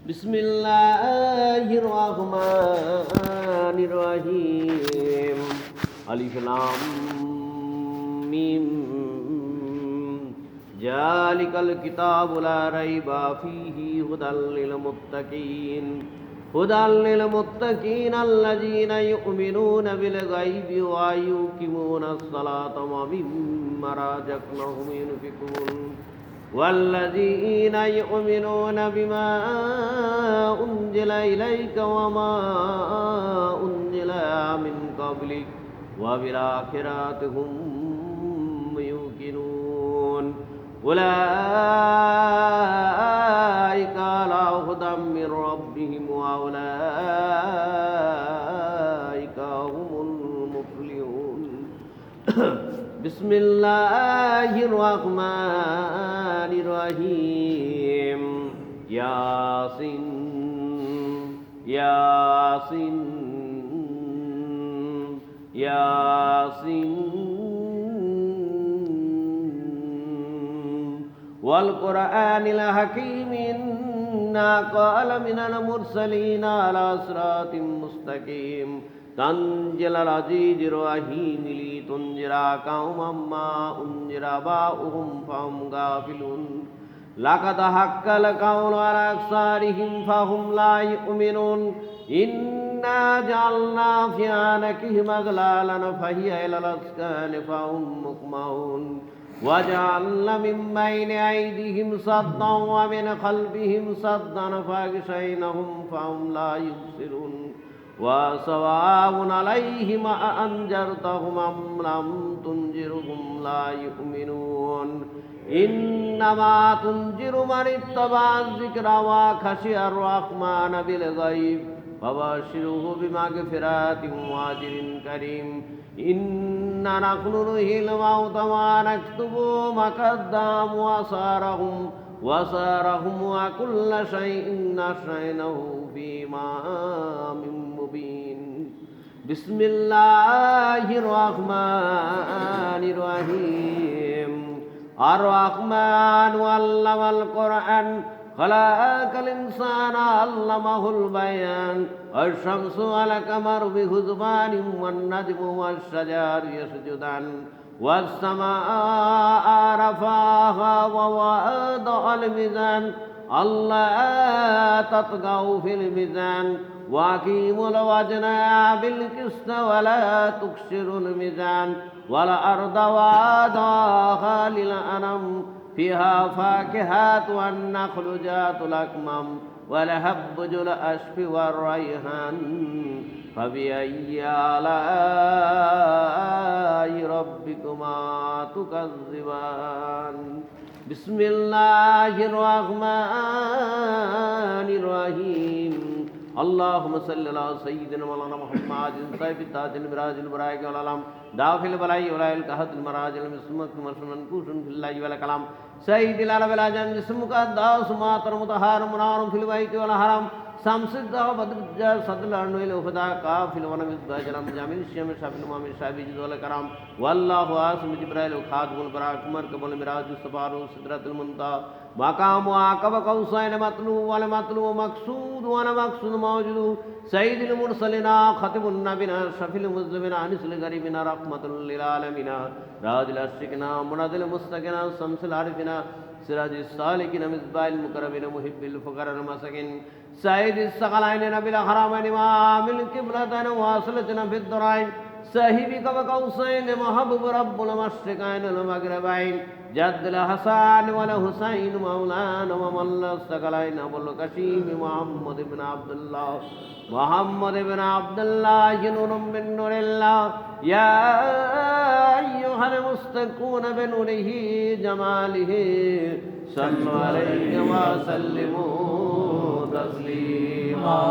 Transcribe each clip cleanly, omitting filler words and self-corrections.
বিসমিল্লাহির রহমানির রহিম। আলিফ লাম মিম। যালিকাল কিতাবু লা রাইবা ফীহি হুদাল লিল মুত্তাকিন। হুদাল লিল মুত্তাকিন আল্লাযীনা ইউমিনুনা বিল গায়বি ওয়া ইউকিমুনাস সালাতা ওয়া মিম্মা রাযাকনাহুম ইউনফিকুন। والذين يؤمنون بما أنزل إليك وما أنزل من قبلك وبالآخرة هم يوقنون أولئك على هدى من ربهم وأولئك هم المفلحون. بسم الله الرحمن الرحيم. ياسين ياسين ياسين والقرآن الحكيم إنا قال من المرسلين على صراط مستقيم. تنزيل العزيز الرحيم لتنذر قوما ما أنذر آباؤهم فهم غافلون. لقد حق القول على أكثرهم فهم لا يؤمنون. إنا جعلنا في أعناقهم أغلالا فهي إلى الأذقان فهم مقمحون. وجعلنا من بين أيديهم سدا ومن خلفهم سدا فأغشيناهم فهم لا يبصرون. وسواء عليهم أأنذرتهم أم لم تنذرهم لا يؤمنون. إنما تنذر من اتبع الذكر وخشي الرحمن بالغيب فبشره بمغفرة وأجر كريم. إنا نحن نحيي الموتى ونكتب ما قدموا وآثارهم وكل شيء أحصيناه في إمام مبين. بسم الله الرحمن الرحيم. الرحمن علم القرآن خلق الإنسان علمه البيان. الشمس والقمر بحسبان والنجم والشجر يسجدان. والسماء رفعها ووضع الميزان ألا تطغوا في الميزان وأقيموا الوزن بالقسط ولا تكسروا الميزان. والأرض وضعها للأنام فيها فاكهة والنخل ذات الأكمام والحب ذو العصف والريحان. فبأي آلاء ربكما تكذبان. بسم الله الرحمن الرحيم. اللهم صل على سيدنا مولانا محمد صاحب التاج المراج البراق والعلم دافع البلاء ولا الكهف المراج المسمك مسمن كوشن في الله والكلام سيد العرب العجم جسمك الداس ماطر مطهر منار في البيت والحرم شمس الدهر بدر الجار صدر الأرنويل وفدا كافل ونمس باجرام جامل الشيم شافل المامل شابي جد والكرام والله عاصم جبرائيل وخاتم البراق عمر قبل المراج السفار سدرة المنتهى مقام عقب قوسين مطلوب والمطلوب مقصود وانا مقصود موجود سيد المرسلين خاتم النبيين شفيع المذنبين انس الغريبين رحمة للعالمين راج الاشرقين مناد المستقين شمس العارفين سراج السالكين مصباح المقربين محب الفقراء المساكين سيد الثقلين نبي الحرمين امام القبلتين واصلتنا في الدرين صاحبك وقوسين محبوب رب المشرقين المغربين جد الحسن والحسين مولانا ومولى الثقلين ابو القاسم محمد بن عبد الله نور من نور الله يا ايها المستكون بنوره جماله صلوا عليه وسلموا تسليما.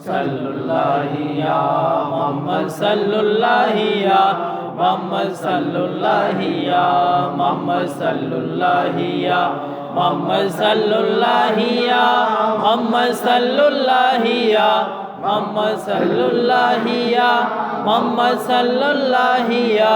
صلوا الله يا محمد صلوا الله يا محمد صلوا الله يا محمد صلوا الله يا محمد صلوا الله يا محمد صلوا الله يا محمد صلوا الله يا محمد صلوا الله يا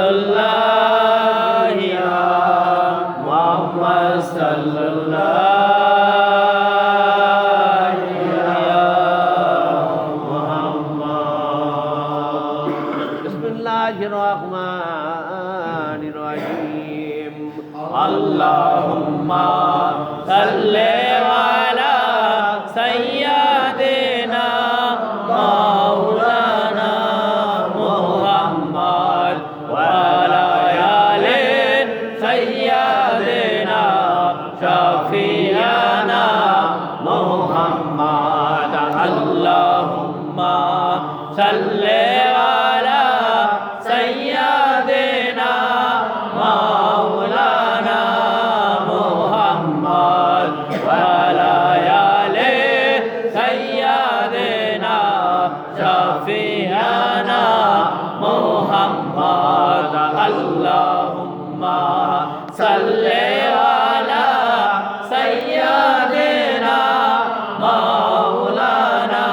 সাল্লাল্লাহু ইয়া মুহাম্মদ সাল্লাল্লাহু ইয়া মুহাম্মদ বিসমিল্লাহির রহমানির রহিম আল্লাহুম্মা সাল্লি আলা সাইয়্যিদিনা মাওলানা মুহাম্মদ ওয়া আলা আলি সাইয়্যিদিনা শাফিয়ানা মুহাম্মদ আল্লাহুম্মা সাল্লি আলা সাইয়্যিদিনা মাওলানা মুহাম্মদ ওয়া আলা আলি সাইয়্যিদিনা শাফিয়ানা মুহাম্মদ আল্লাহুম্মা সাল্লি আলা সাইয়্যিদিনা মাওলানা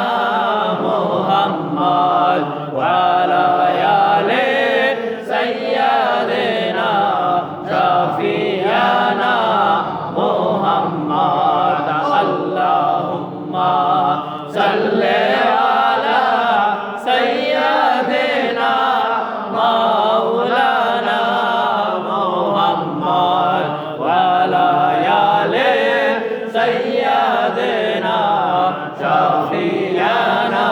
মুহাম্মদ ওয়া আলা আলি সাইয়্যিদিনা শাফিয়ানা মুহাম্মদ আল্লাহুম্মা সাল্লি আলা সাইয়্যিদিনা মাওলানা মুহাম্মদ ওয়া আলা আলি সাইয়্যিদিনা শাফিয়ানা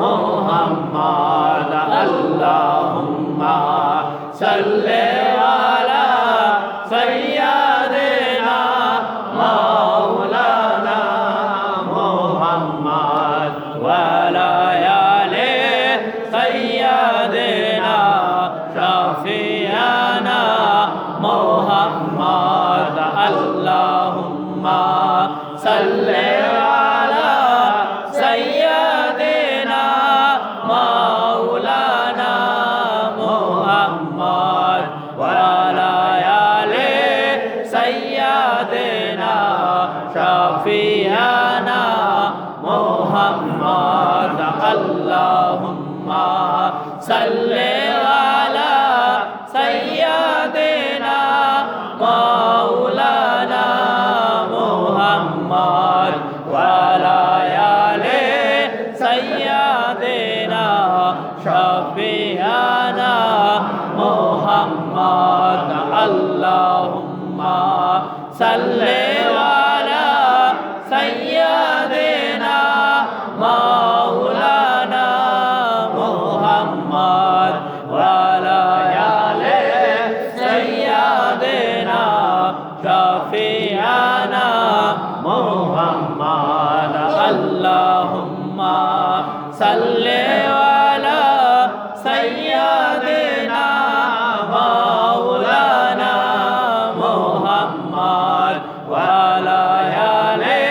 মুহাম্মদ আল্লাহুম্মা সাল্লি আলা সাইয়্যিদিনা মাওলানা মুহাম্মদ ওয়া আলা আলি সাইয়্যিদিনা শাফিয়ানা মুহাম্মদ আল্লাহুম্মা সাল্লি আলা সাইয়্যিদিনা মাওলানা মুহাম্মদ ওয়া আলা আলি সাইয়্যিদিনা শাফিয়ানা মুহাম্মদ আল্লাহুম্মা সাল্লি আলা সাইয়্যিদিনা মাওলানা মুহাম্মদ ওয়া আলা আলি সাইয়্যিদিনা শাফিয়ানা মুহাম্মদ আল্লাহুম্মা সাল্লি আলা সাইয়্যিদিনা মাওলানা মুহাম্মদ ওয়া আলা আলি সাইয়্যিদিনা শাফিয়ানা মুহাম্মদ আল্লাহুম্মা সাল্লি আলা সাইয়্যিদিনা মাওলানা মুহাম্মদ ওয়া আলা আলি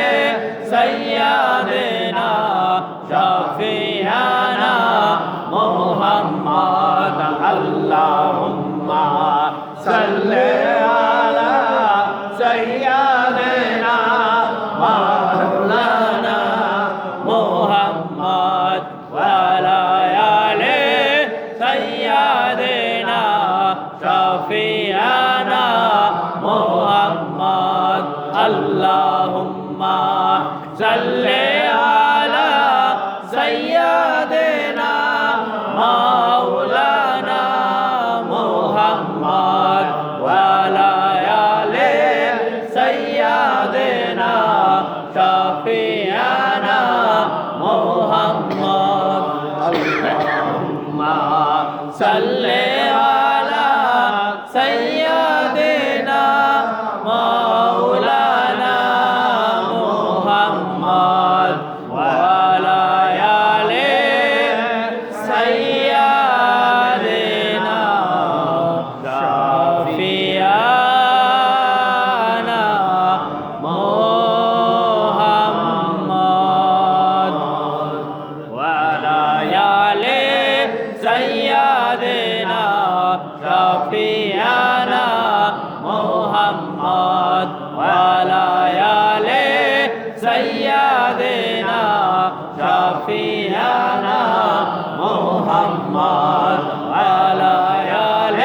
সাইয়্যিদিনা শাফিয়ানা মুহাম্মদ আল্লাহুম্মা সাল্লি আলা সাইয়্যিদিনা মাওলানা মুহাম্মদ ওয়া আলা আলি সাইয়্যিদিনা শাফিয়ানা মুহাম্মদ আল্লাহুম্মা সাল্লি আলা সাইয়্যিদিনা মাওলানা মুহাম্মদ ওয়া আলা আলি সাইয়্যিদিনা শাফিয়ানা মুহাম্মদ আল্লাহুম্মা সাল্লি আলা সাইয়্যিদিনা মাওলানা মুহাম্মদ ওয়া আলা আলি সাইয়্যিদিনা শাফিয়ানা মুহাম্মদ ওয়া আলা আলি সাইয়্যিদিনা শাফিয়ানা মুহাম্মদ ওয়া আলা আলি সাইয়্যিদিনা শাফিয়ানা মুহাম্মদ ওয়া আলা আলি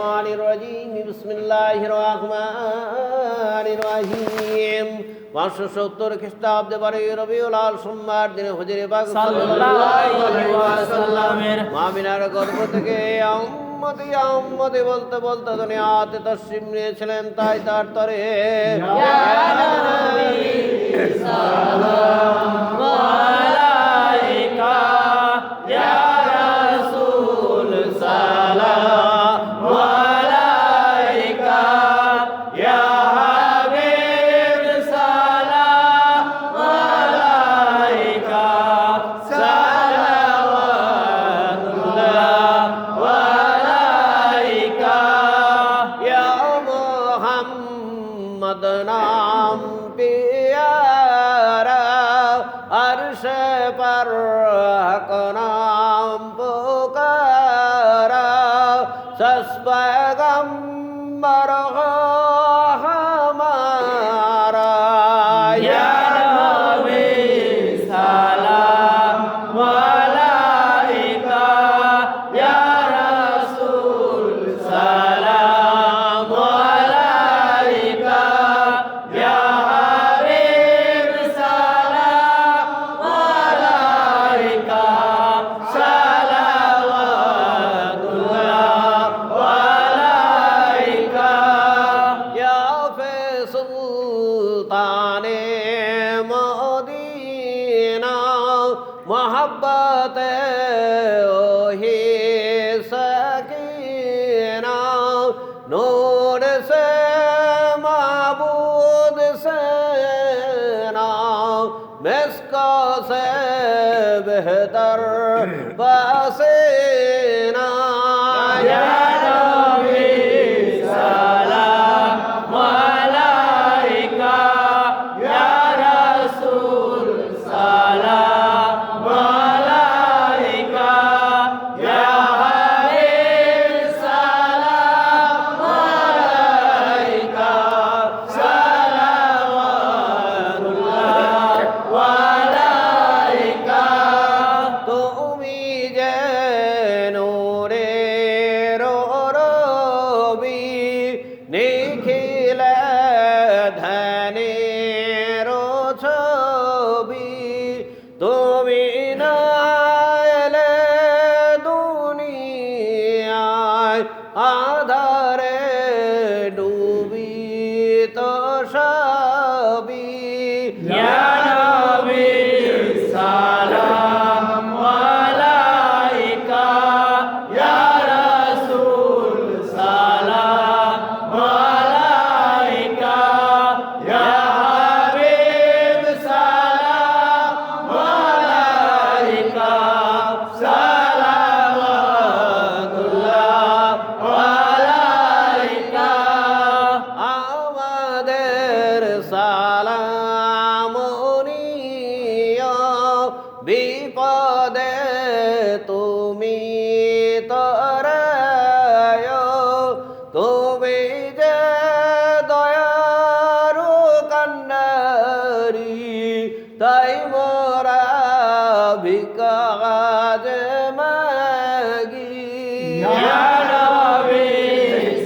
الشيطان الرجيم بسم الله الرحمن الرحيم 570 খ্রিস্টাব্দে 12 রবিউল আউয়াল সোমবার দিনে হুজুরে পাক সাল্লাল্লাহু আলাইহি ওয়াসাল্লামের মামিনার গর্ভ থেকে আম্মতি বলতে বলতে দুনিয়াতে তশরিফ নিয়েছিলেন, তাই তার তরে नाम प्यारा अर्श पर हक नाम पुकारा सस्पगम्बर हो हमारा या नबी सलाम अलैका या रसूल सलाम अलैका या हबीब सलाम अलैका सलावतुल्लाह अलैका या सुल्ताने मदीना मोहब्बत ओही सकीना नूर से माबूद से ना मिस्का से बेहतर पसीना या नबी सलाम अलैका या रसूल सलाम अलैका या हबीब सलाम अलैका सलावतुल्लाह अलैका তুমি যে নূরের রবি নিখিলে ধ্যানের ছবি তুমি না এলে দুনিয়ায় আধারে ডুবি তো সবই ইয়া নবী সালাম আলাইকা ইয়া রাসূল সালাম আলাইকা ইয়া হাবিব সালাম আলাইকা সালাওয়াতুল্লাহ আলাইকা আমাদের সালাম নিও বিপদে তুমি তরায় তুমি যে দয়ারু কান্নারি তাই মোরা ভিকাজ মাগি ইয়া নবী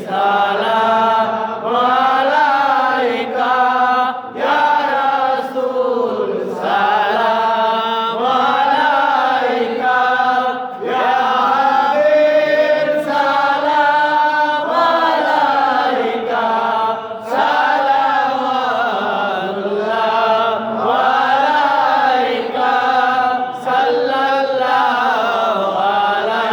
সালাম আলাইকা ইয়া রাসূল সালাম আলাইকা ইয়া হাবিব সালাম আলাইকা সালাওয়াতুল্লাহ আলাইকা সাল্লাল্লাহু আলা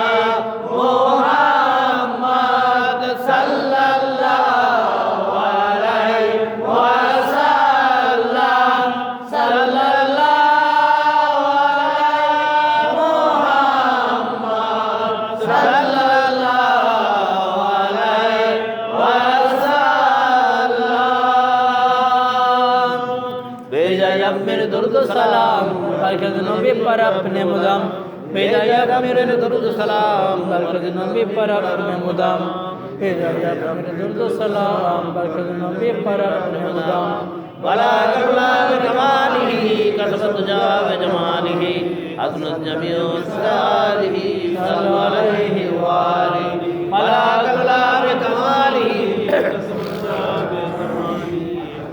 মুহাম্মদ সাল্লাল্লাহু আলাইহি ওয়াসাল্লাম সাল্লাল্লাহু আলা মুহাম্মদ সাল্লাল্লাহু আলাইহি ওয়াসাল্লাম बेजाया मेरे दर्द सलाम बरकत नबी पर अपने मुदाम बेजाया मेरे दर्द सलाम बरकत नबी पर अपने मुदाम बेजाया मेरे दर्द सलाम बरकत नबी पर अपने मुदाम वला करुला कमालिही कसबत जाव जमालिही हसनत जमीउ सालिही सल्लल्लाहु अलैहि वाली वला करुला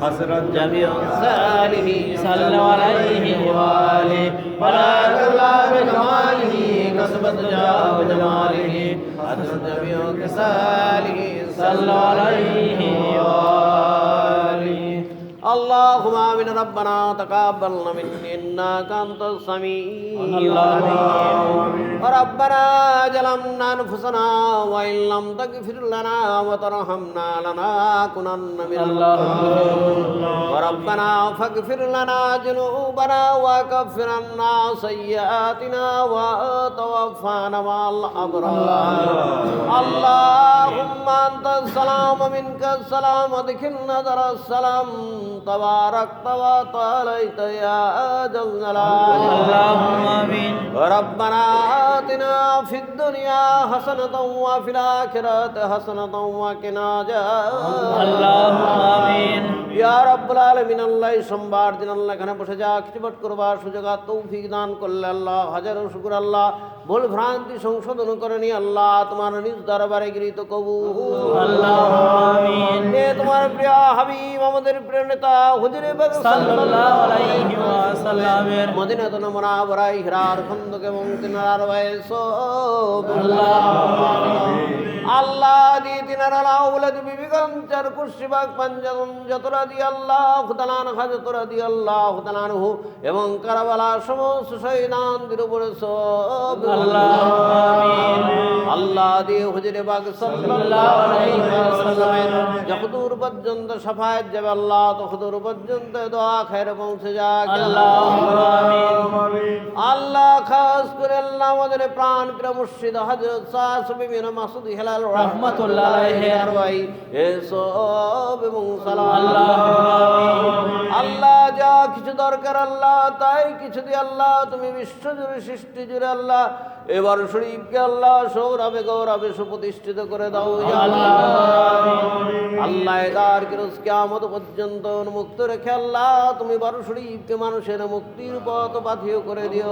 حسرت جميع صالحه صلوا عليه وآله بارك الله بجماله كسبت جاه جماله حسرت جميع كساله صلوا عليه وآله اللهم آمين ربنا تقبلنا منا إنك أنت السميع اللهم ربنا ظلمنا أنفسنا وإن لم تغفر لنا وترحمنا لنكونن من الخاسرين وربنا فاغفر لنا ذنوبنا وكفر عنا سيئاتنا وتوفنا مع الأبرار اللهم أنت السلام منك السلام ادخلنا دار السلام تباركت وتعاليت يا ذا الجلال اللهم آمين ربنا آتنا في الدنيا حسنة وفي الآخرة حسنة وقنا عذاب اللهم آمين ইয়া রাব্বুল আলামিন আল্লাহ এই সোমবার দিন আল্লাহ এখানে বসে যা কিছু পাঠ করবার সুযোগ আর তৌফিক দান করলে আল্লাহ হাজারো শুকর আল্লাহ ভুল ভ্রান্তি সংশোধন করে নি আল্লাহ তোমার নিজ দরবারে গৃহীত কবুল اللهم آمين হে তোমার প্রিয় হাবিব আমাদের প্রিয় নেতা হুজুরে পাক সাল্লাল্লাহু আলাইহি ওয়াসাল্লামের মদিনাতুল মুনাওয়ারায় হিরার খন্দক এবং তিনার বয়স আল্লাহ দি তিনার আউলাদ বিবিগণ চার কুশিবাগ পাঞ্জাবন যতরা দি আল্লাহ খুদালান হাজতরা দি আল্লাহ খুদালানহু এবং কারবালা সমস্ত শহীদানদের উপরে সব اللهم آمين আল্লাহ দি হুজুরে পাক সাল্লাল্লাহু আলাইহি ওয়াসাল্লামের যতদূর পর্যন্ত শাফায়াত যাবে আল্লাহ ততদূর পর্যন্ত দোয়া খায়ের পৌঁছে যাক اللهم آمين আল্লাহ খাস করে আল্লাহ আমাদের প্রাণ প্রিয় মুর্শিদ হযরত সাহেব বিন মাসুদ হেলাল রহমাতুল্লাহ আলাইহি আর ভাই এসব এবং সালাম اللهم آمين আল্লাহ যা কিছু দরকার আল্লাহ তাই কিছু দিয়ে আল্লাহ তুমি বিশ্বজুড়ে সৃষ্টি জুড়ে আল্লাহ এবার শরীফকে আল্লাহ সৌরভে গৌরবে সুপ্রতিষ্ঠিত করে দাও ইয়া আল্লাহ আল্লাহ এদার কিরোজ কিয়ামত পর্যন্ত উন্মুক্ত রেখে আল্লাহ তুমি বারো শরীফকে মানুষের মুক্তির পথ পাথিও করে দিও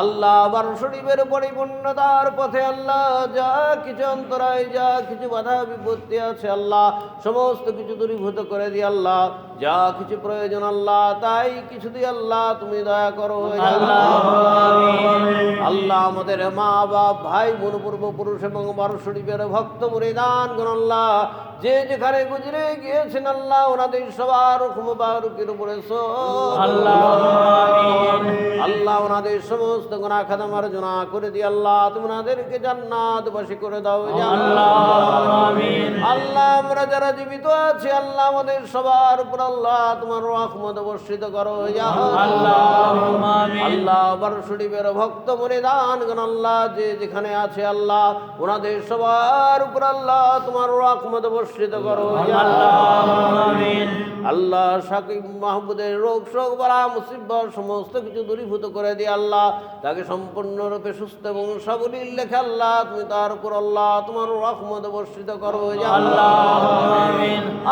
আল্লাহ বারো শরীফের পরিপূর্ণতার পথে আল্লাহ যা কিছু অন্তরায় যা কিছু বাধা বিপত্তি আছে আল্লাহ সমস্ত কিছু দূরীভূত করে দিয়ে আল্লাহ যা কিছু প্রয়োজন আল্লাহ তাই কিছু দিয়ে আল্লাহ তুমি দয়া করো আল্লাহ আমাদের মা বাপ ভাই বোন পূর্বপুরুষ এবং বারো শরীফের ভক্ত মুরিদান গুণ আল্লাহ যে যেখানে গুজরে গিয়েছেন আল্লাহ ওনাদের সবার মুবারকের উপরে আল্লাহ ওনাদের সমস্ত গুনাহ খাতা মার্জনা করে দিয়ে আল্লাহ তুমি ওনাদেরকে জান্নাতবাসী করে দাও আল্লাহ আমরা যারা জীবিত আছি আল্লাহ আমাদের সবার উপর আল্লাহ তোমার রহমত বর্ষিত করো আল্লাহ বারো শরীফের ভক্ত মুরিদান গুণ আল্লাহ যে যেখানে আছে আল্লাহ ওনাদের সবার উপর আল্লাহ তোমার রহমত বর্ষিত করো আল্লাহ সাকিব মাহমুদের রোগ শোক বালা মুসিবত সমস্ত কিছু দূরীভূত করে দিয়ে আল্লাহ তাকে সম্পূর্ণরূপে সুস্থ এবং সাবলীল লেখে আল্লাহ তুমি তার উপর আল্লাহ তোমার রহমত বর্ষিত করো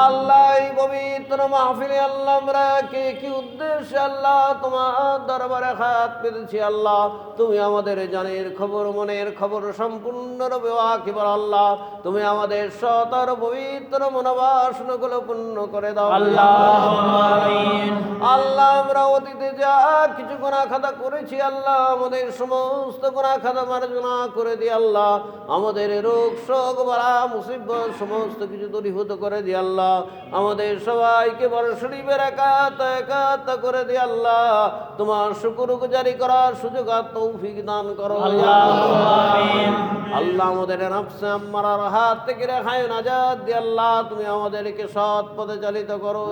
আল্লাহ এই পবিত্র মাহফিলে আল্লাহ আমরা কে কি উদ্দেশ্যে আল্লাহ তোমার দরবারে হাত পেতেছি আল্লাহ তুমি আমাদের জানের খবর মনের খবর সম্পূর্ণরূপে ওয়াকিবর আল্লাহ তুমি আমাদের সতর পবিত্র মনোবাসনাগুলো পূর্ণ করে দাও আল্লাহ আমরা অতীতে যা কিছু গুনাহ খাতা করেছি আল্লাহ আমাদের সমস্ত গুনাহ খাতা মার্জনা করে দিয়ে আল্লাহ আমাদের রোগ শোক বালা মুসিবত সমস্ত কিছু দূরীভূত করে দিয়ে আল্লাহ আমাদের সবাইকে বড় শরীফের একাত্ম করে দিয়ে আল্লাহ তোমার শুকরগুজারি করার সুযোগ আর তৌফিক দান করো আল্লাহ আমাদের নফসে আম্মারার হাত থেকে রেহাই নাজাত দিয়ে আল্লাহ তুমি আমাদেরকে সৎ পথে চালিত করো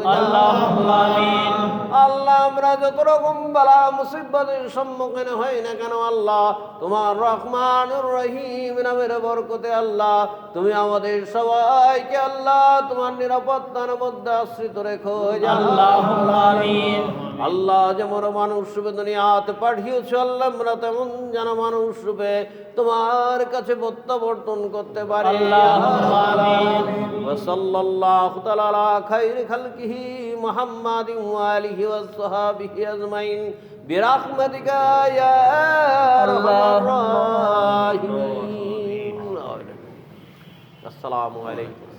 আল্লাহ আমরা যত রকম বালা মুসিবতের সম্মুখীন হই না কেন আল্লাহ তোমার রহমানুর রহিম নামের বরকতে আল্লাহ তুমি আমাদের সবাইকে আল্লাহ তোমার নিরাপত্তার মধ্যে আশ্রিত রেখো আল্লাহ যেমন মানুষ রূপে দুনিয়াতে পাঠিয়েছ আল্লাহ আমরা তেমন যেন মানুষ রূপে তোমার কাছে প্রত্যাবর্তন করতে পারি সাল্লাল্লাহু তাআলা আলা খায়রি খালকিহি মুহাম্মাদিন ওয়া আলিহি ওয়া সাহবিহি আজমাইন বিরাহমাতিকা ইয়া আরহামার রাহিমিন। আসসালামু আলাইকুম।